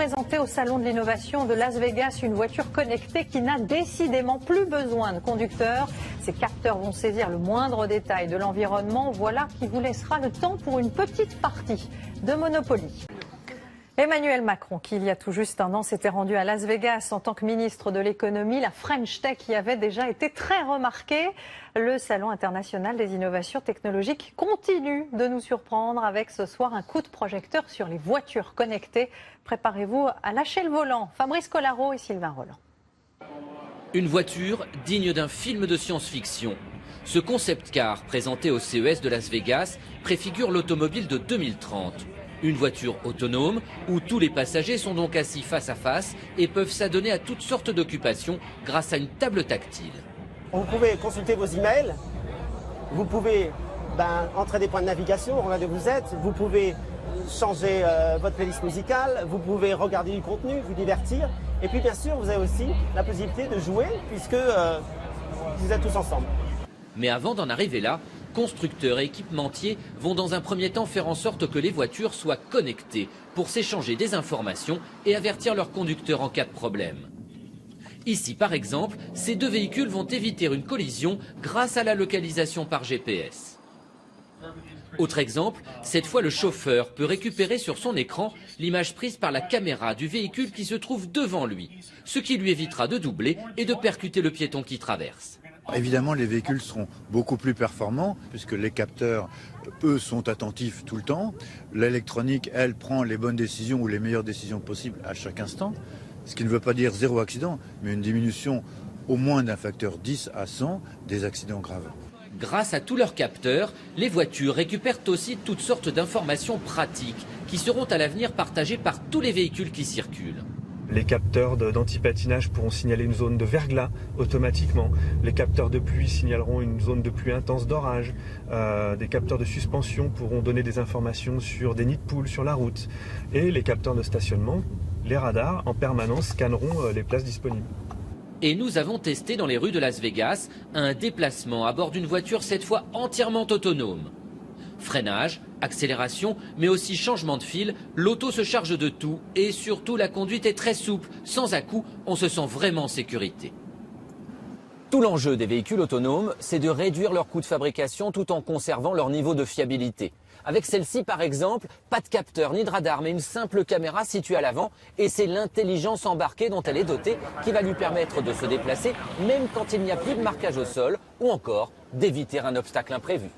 présenté au Salon de l'innovation de Las Vegas une voiture connectée qui n'a décidément plus besoin de conducteur. Ces capteurs vont saisir le moindre détail de l'environnement. Voilà qui vous laissera le temps pour une petite partie de Monopoly. Emmanuel Macron, qui il y a tout juste un an s'était rendu à Las Vegas en tant que ministre de l'économie, la French Tech y avait déjà été très remarquée. Le Salon international des innovations technologiques continue de nous surprendre avec ce soir un coup de projecteur sur les voitures connectées. Préparez-vous à lâcher le volant. Fabrice Collaro et Sylvain Roland. Une voiture digne d'un film de science-fiction. Ce concept car présenté au CES de Las Vegas préfigure l'automobile de 2030. Une voiture autonome où tous les passagers sont donc assis face à face et peuvent s'adonner à toutes sortes d'occupations grâce à une table tactile. Vous pouvez consulter vos emails, vous pouvez entrer des points de navigation, regarder où vous êtes, vous pouvez changer votre playlist musicale, vous pouvez regarder du contenu, vous divertir. Et puis bien sûr, vous avez aussi la possibilité de jouer puisque vous êtes tous ensemble. Mais avant d'en arriver là, constructeurs et équipementiers vont dans un premier temps faire en sorte que les voitures soient connectées pour s'échanger des informations et avertir leurs conducteurs en cas de problème. Ici par exemple, ces deux véhicules vont éviter une collision grâce à la localisation par GPS. Autre exemple, cette fois le chauffeur peut récupérer sur son écran l'image prise par la caméra du véhicule qui se trouve devant lui, ce qui lui évitera de doubler et de percuter le piéton qui traverse. Évidemment, les véhicules seront beaucoup plus performants puisque les capteurs, eux, sont attentifs tout le temps. L'électronique, elle, prend les bonnes décisions ou les meilleures décisions possibles à chaque instant. Ce qui ne veut pas dire zéro accident, mais une diminution au moins d'un facteur 10 à 100 des accidents graves. Grâce à tous leurs capteurs, les voitures récupèrent aussi toutes sortes d'informations pratiques qui seront à l'avenir partagées par tous les véhicules qui circulent. Les capteurs d'antipatinage pourront signaler une zone de verglas automatiquement. Les capteurs de pluie signaleront une zone de pluie intense d'orage. Des capteurs de suspension pourront donner des informations sur des nids de poules sur la route. Et les capteurs de stationnement, les radars en permanence scanneront les places disponibles. Et nous avons testé dans les rues de Las Vegas un déplacement à bord d'une voiture cette fois entièrement autonome. Freinage, accélération, mais aussi changement de fil, l'auto se charge de tout et surtout la conduite est très souple, sans à-coups, on se sent vraiment en sécurité. Tout l'enjeu des véhicules autonomes, c'est de réduire leur coût de fabrication tout en conservant leur niveau de fiabilité. Avec celle-ci par exemple, pas de capteur ni de radar, mais une simple caméra située à l'avant et c'est l'intelligence embarquée dont elle est dotée qui va lui permettre de se déplacer même quand il n'y a plus de marquage au sol ou encore d'éviter un obstacle imprévu.